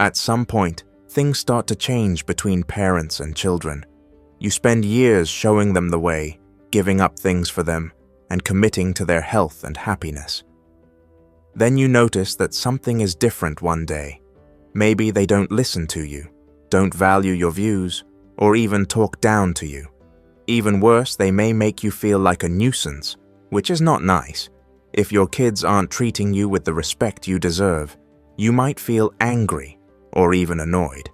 At some point, things start to change between parents and children. You spend years showing them the way, giving up things for them, and committing to their health and happiness. Then you notice that something is different one day. Maybe they don't listen to you, don't value your views, or even talk down to you. Even worse, they may make you feel like a nuisance, which is not nice. If your kids aren't treating you with the respect you deserve, you might feel angry or even annoyed.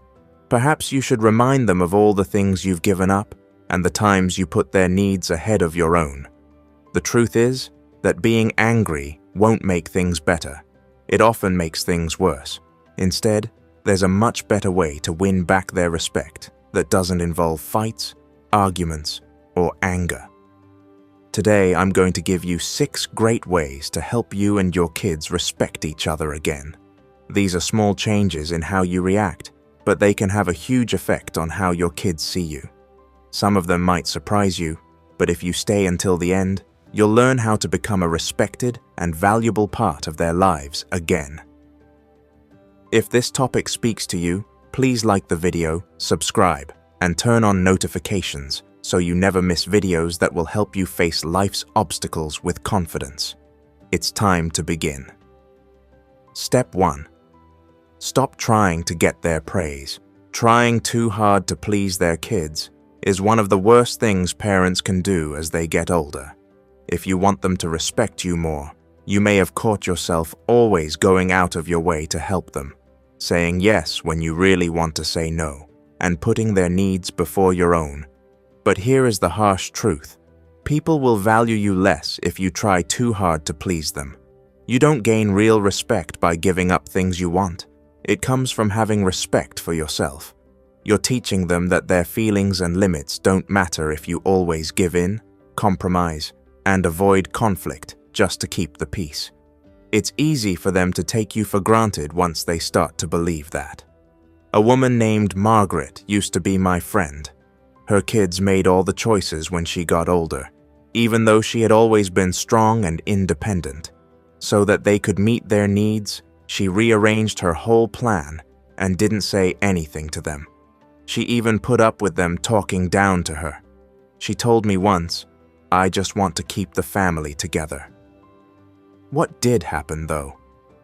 Perhaps you should remind them of all the things you've given up and the times you put their needs ahead of your own. The truth is that being angry won't make things better. It often makes things worse. Instead, there's a much better way to win back their respect that doesn't involve fights, arguments, or anger. Today, I'm going to give you 6 great ways to help you and your kids respect each other again. These are small changes in how you react, but they can have a huge effect on how your kids see you. Some of them might surprise you, but if you stay until the end, you'll learn how to become a respected and valuable part of their lives again. If this topic speaks to you, please like the video, subscribe, and turn on notifications so you never miss videos that will help you face life's obstacles with confidence. It's time to begin. Step 1. Stop trying to get their praise. Trying too hard to please their kids is one of the worst things parents can do as they get older. If you want them to respect you more, you may have caught yourself always going out of your way to help them, saying yes when you really want to say no, and putting their needs before your own. But here is the harsh truth. People will value you less if you try too hard to please them. You don't gain real respect by giving up things you want. It comes from having respect for yourself. You're teaching them that their feelings and limits don't matter if you always give in, compromise, and avoid conflict just to keep the peace. It's easy for them to take you for granted once they start to believe that. A woman named Margaret used to be my friend. Her kids made all the choices when she got older, even though she had always been strong and independent. So that they could meet their needs, she rearranged her whole plan and didn't say anything to them. She even put up with them talking down to her. She told me once, "I just want to keep the family together." What did happen, though?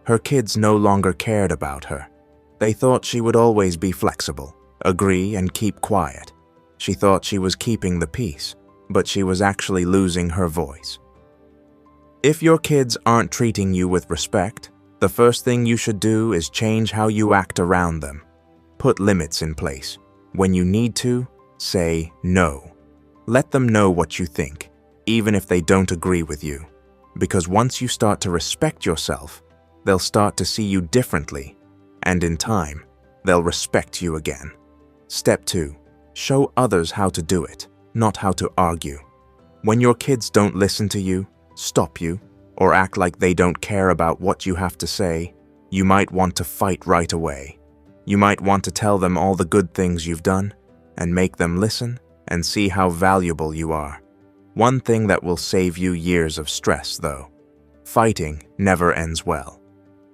Her kids no longer cared about her. They thought she would always be flexible, agree, and keep quiet. She thought she was keeping the peace, but she was actually losing her voice. If your kids aren't treating you with respect, the first thing you should do is change how you act around them. Put limits in place. When you need to, say no. Let them know what you think, even if they don't agree with you. Because once you start to respect yourself, they'll start to see you differently, and in time, they'll respect you again. Step 2. Show others how to do it, not how to argue. When your kids don't listen to you, stop you, or act like they don't care about what you have to say, you might want to fight right away. You might want to tell them all the good things you've done, and make them listen and see how valuable you are. One thing that will save you years of stress, though. Fighting never ends well.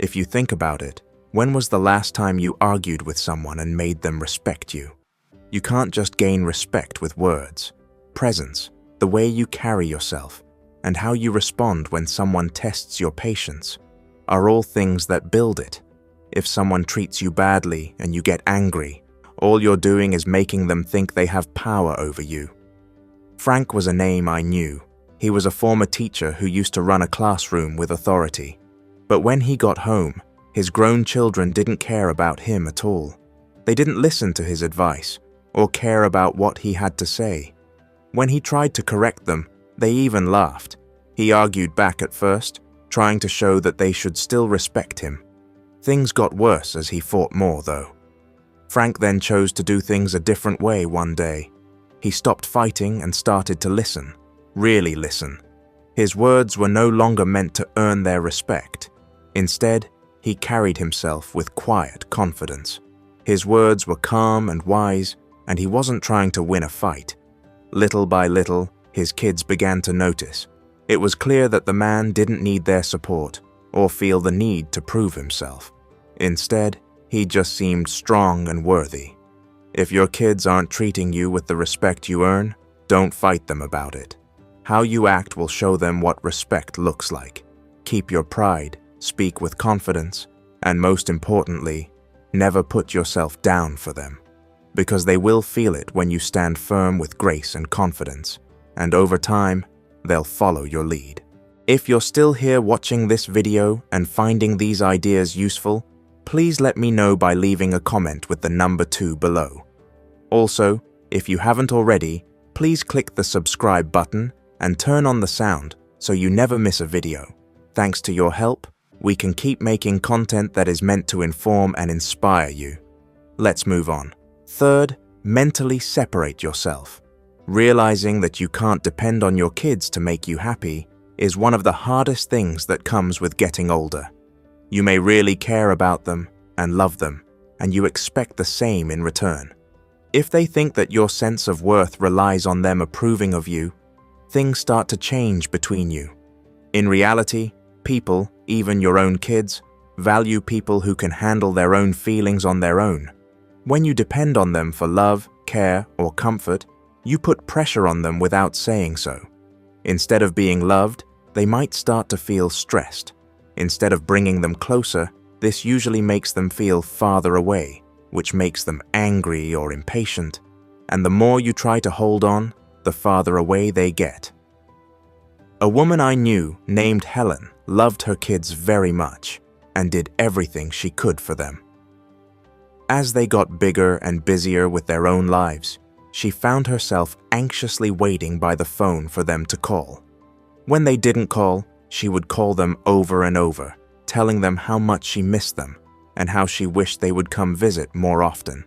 If you think about it, when was the last time you argued with someone and made them respect you? You can't just gain respect with words. Presence, the way you carry yourself, and how you respond when someone tests your patience, are all things that build it. If someone treats you badly and you get angry, all you're doing is making them think they have power over you. Frank was a name I knew. He was a former teacher who used to run a classroom with authority. But when he got home, his grown children didn't care about him at all. They didn't listen to his advice or care about what he had to say. When he tried to correct them, they even laughed. He argued back at first, trying to show that they should still respect him. Things got worse as he fought more, though. Frank then chose to do things a different way one day. He stopped fighting and started to listen, really listen. His words were no longer meant to earn their respect. Instead, he carried himself with quiet confidence. His words were calm and wise, and he wasn't trying to win a fight. Little by little, his kids began to notice. It was clear that the man didn't need their support or feel the need to prove himself. Instead, He just seemed strong and worthy. If your kids aren't treating you with the respect you earn, don't fight them about it. How you act will show them what respect looks like. Keep your pride, speak with confidence, and most importantly, never put yourself down for them. Because they will feel it when you stand firm with grace and confidence, and over time, they'll follow your lead. If you're still here watching this video and finding these ideas useful, please let me know by leaving a comment with the number 2 below. Also, if you haven't already, please click the subscribe button and turn on the sound so you never miss a video. Thanks to your help, we can keep making content that is meant to inform and inspire you. Let's move on. Third, mentally separate yourself. Realizing that you can't depend on your kids to make you happy is one of the hardest things that comes with getting older. You may really care about them and love them, and you expect the same in return. If they think that your sense of worth relies on them approving of you, things start to change between you. In reality, people, even your own kids, value people who can handle their own feelings on their own. When you depend on them for love, care, or comfort, you put pressure on them without saying so. Instead of being loved, they might start to feel stressed. Instead of bringing them closer, this usually makes them feel farther away, which makes them angry or impatient. And the more you try to hold on, the farther away they get. A woman I knew named Helen loved her kids very much and did everything she could for them. As they got bigger and busier with their own lives, she found herself anxiously waiting by the phone for them to call. When they didn't call, she would call them over and over, telling them how much she missed them and how she wished they would come visit more often.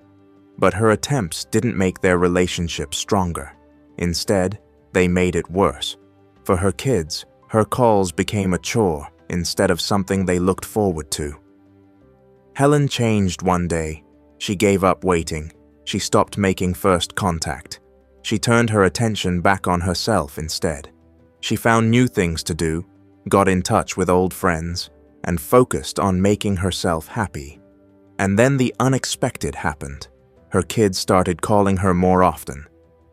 But her attempts didn't make their relationship stronger. Instead, they made it worse. For her kids, her calls became a chore instead of something they looked forward to. Helen changed one day. She gave up waiting. She stopped making first contact. She turned her attention back on herself instead. She found new things to do, got in touch with old friends, and focused on making herself happy. And then the unexpected happened. Her kids started calling her more often.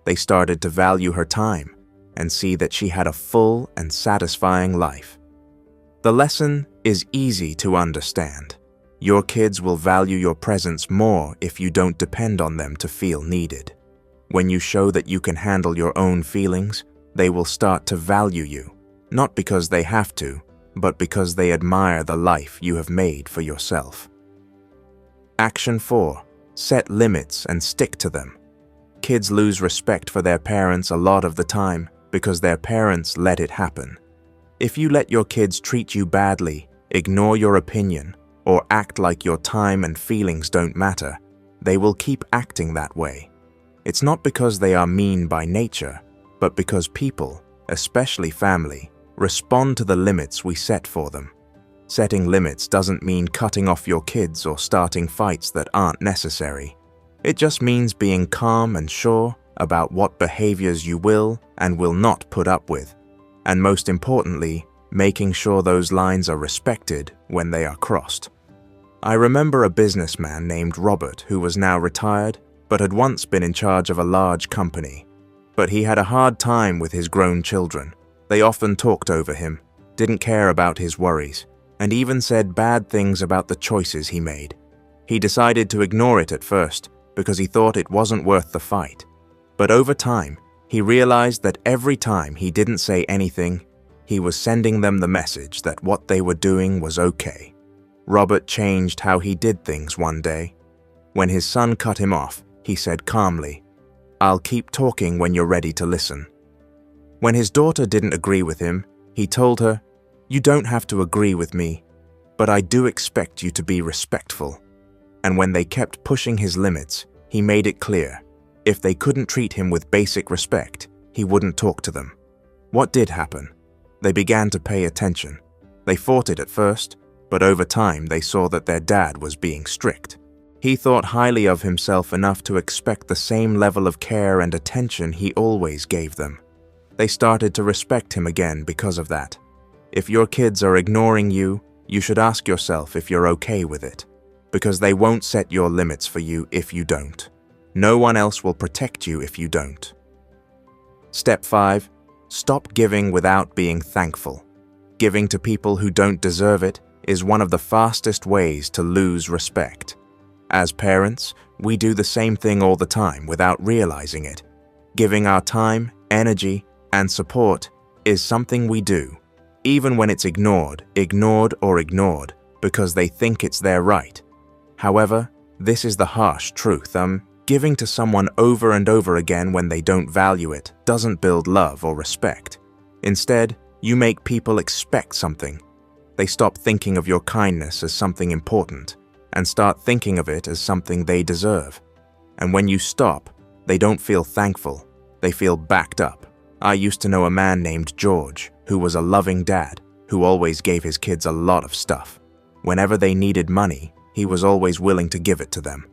They started to value her time and see that she had a full and satisfying life. The lesson is easy to understand. Your kids will value your presence more if you don't depend on them to feel needed. When you show that you can handle your own feelings, they will start to value you, not because they have to, but because they admire the life you have made for yourself. Action 4. Set limits and stick to them. Kids lose respect for their parents a lot of the time because their parents let it happen. If you let your kids treat you badly, ignore your opinion, or act like your time and feelings don't matter, they will keep acting that way. It's not because they are mean by nature, but because people, especially family, respond to the limits we set for them. Setting limits doesn't mean cutting off your kids or starting fights that aren't necessary. It just means being calm and sure about what behaviors you will and will not put up with, and most importantly, making sure those lines are respected when they are crossed. I remember a businessman named Robert who was now retired but had once been in charge of a large company. But he had a hard time with his grown children. They often talked over him, didn't care about his worries, and even said bad things about the choices he made. He decided to ignore it at first because he thought it wasn't worth the fight. But over time, he realized that every time he didn't say anything, he was sending them the message that what they were doing was okay. Robert changed how he did things one day. When his son cut him off, he said calmly, "I'll keep talking when you're ready to listen." When his daughter didn't agree with him, he told her, "You don't have to agree with me, but I do expect you to be respectful." And when they kept pushing his limits, he made it clear, if they couldn't treat him with basic respect, he wouldn't talk to them. What did happen? They began to pay attention. They fought it at first, but over time they saw that their dad was being strict. He thought highly of himself enough to expect the same level of care and attention he always gave them. They started to respect him again because of that. If your kids are ignoring you, you should ask yourself if you're okay with it. because they won't set your limits for you if you don't. No one else will protect you if you don't. Step 5. Stop giving without being thankful. Giving to people who don't deserve it is one of the fastest ways to lose respect. As parents, we do the same thing all the time without realizing it. Giving our time, energy, and support is something we do, even when it's ignored, because they think it's their right. However, this is the harsh truth. Giving to someone over and over again when they don't value it doesn't build love or respect. Instead, you make people expect something. They stop thinking of your kindness as something important and start thinking of it as something they deserve. And when you stop, they don't feel thankful. They feel backed up. I used to know a man named George who was a loving dad who always gave his kids a lot of stuff. Whenever they needed money, he was always willing to give it to them.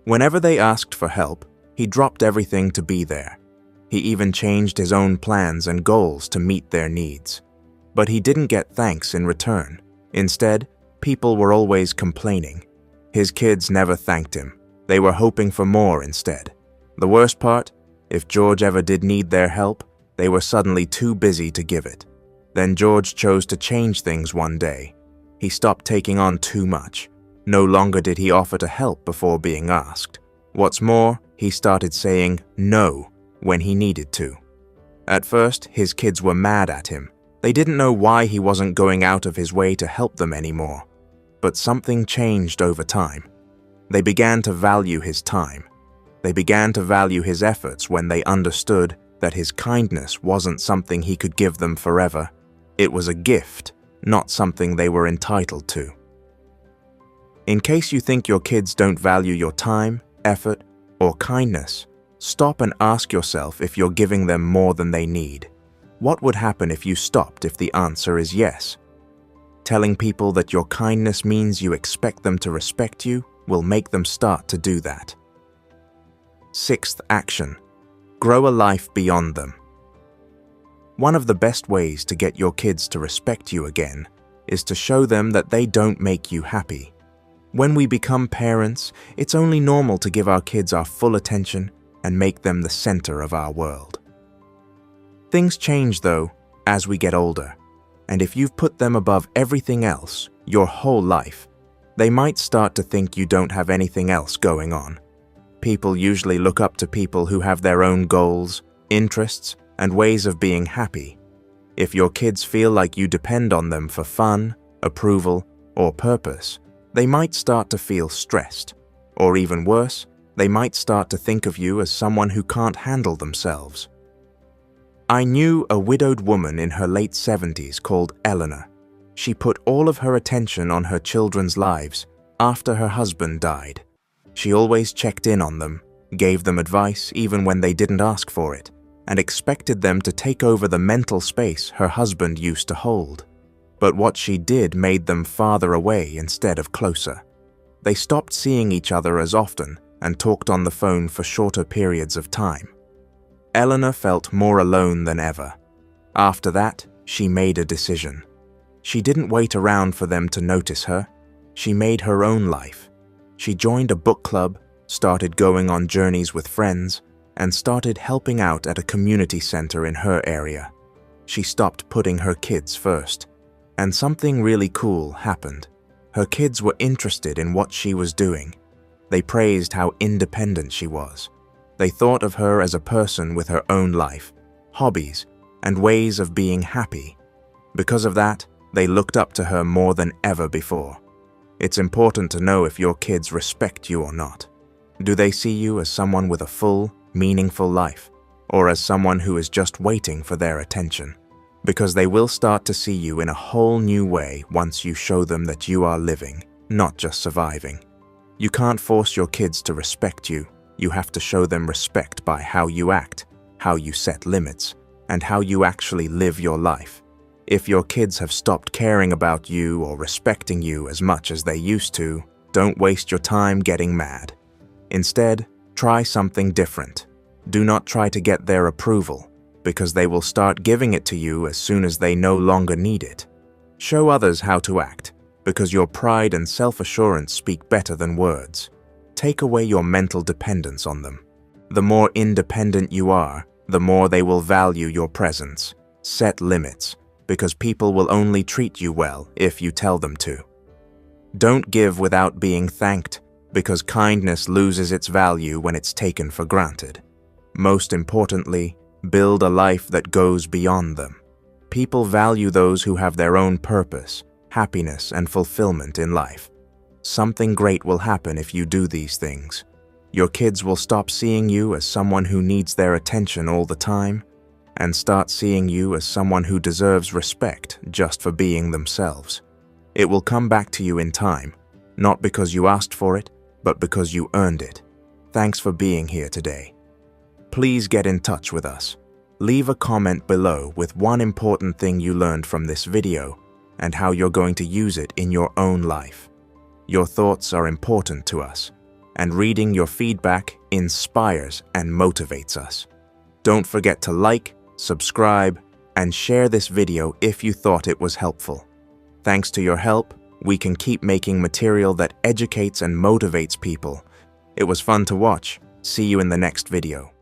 Whenever they asked for help, he dropped everything to be there. He even changed his own plans and goals to meet their needs. But he didn't get thanks in return. Instead, people were always complaining. His kids never thanked him. They were hoping for more instead. The worst part, if George ever did need their help, they were suddenly too busy to give it. Then George chose to change things one day. He stopped taking on too much. No longer did he offer to help before being asked. What's more, he started saying no when he needed to. At first, his kids were mad at him. They didn't know why he wasn't going out of his way to help them anymore. But something changed over time. They began to value his time. They began to value his efforts when they understood that his kindness wasn't something he could give them forever. It was a gift, not something they were entitled to. In case you think your kids don't value your time, effort, or kindness, stop and ask yourself if you're giving them more than they need. What would happen if you stopped if the answer is yes? Telling people that your kindness means you expect them to respect you will make them start to do that. 6th action. Grow a life beyond them. One of the best ways to get your kids to respect you again is to show them that they don't make you happy. When we become parents, it's only normal to give our kids our full attention and make them the center of our world. Things change, though, as we get older, and if you've put them above everything else your whole life, they might start to think you don't have anything else going on. People usually look up to people who have their own goals, interests, and ways of being happy. If your kids feel like you depend on them for fun, approval, or purpose, they might start to feel stressed, or even worse, they might start to think of you as someone who can't handle themselves. I knew a widowed woman in her late 70s called Eleanor. She put all of her attention on her children's lives after her husband died. She always checked in on them, gave them advice even when they didn't ask for it, and expected them to take over the mental space her husband used to hold. But what she did made them farther away instead of closer. They stopped seeing each other as often and talked on the phone for shorter periods of time. Eleanor felt more alone than ever. After that, she made a decision. She didn't wait around for them to notice her. She made her own life. She joined a book club, started going on journeys with friends, and started helping out at a community center in her area. She stopped putting her kids first. And something really cool happened. Her kids were interested in what she was doing. They praised how independent she was. They thought of her as a person with her own life, hobbies, and ways of being happy. Because of that, they looked up to her more than ever before. It's important to know if your kids respect you or not. Do they see you as someone with a full, meaningful life, or as someone who is just waiting for their attention? Because they will start to see you in a whole new way once you show them that you are living, not just surviving. You can't force your kids to respect you. You have to show them respect by how you act, how you set limits, and how you actually live your life. If your kids have stopped caring about you or respecting you as much as they used to, don't waste your time getting mad. Instead, try something different. Do not try to get their approval, because they will start giving it to you as soon as they no longer need it. Show others how to act. because your pride and self-assurance speak better than words. Take away your mental dependence on them. The more independent you are, the more they will value your presence. Set limits, because people will only treat you well if you tell them to. Don't give without being thanked, because kindness loses its value when it's taken for granted. Most importantly, build a life that goes beyond them. People value those who have their own purpose, happiness, and fulfillment in life. Something great will happen if you do these things. Your kids will stop seeing you as someone who needs their attention all the time, and start seeing you as someone who deserves respect just for being themselves. It will come back to you in time, not because you asked for it, but because you earned it. Thanks for being here today. Please get in touch with us. Leave a comment below with one important thing you learned from this video and how you're going to use it in your own life. Your thoughts are important to us, and reading your feedback inspires and motivates us. Don't forget to like, subscribe, and share this video if you thought it was helpful. Thanks to your help, we can keep making material that educates and motivates people. It was fun to watch. See you in the next video.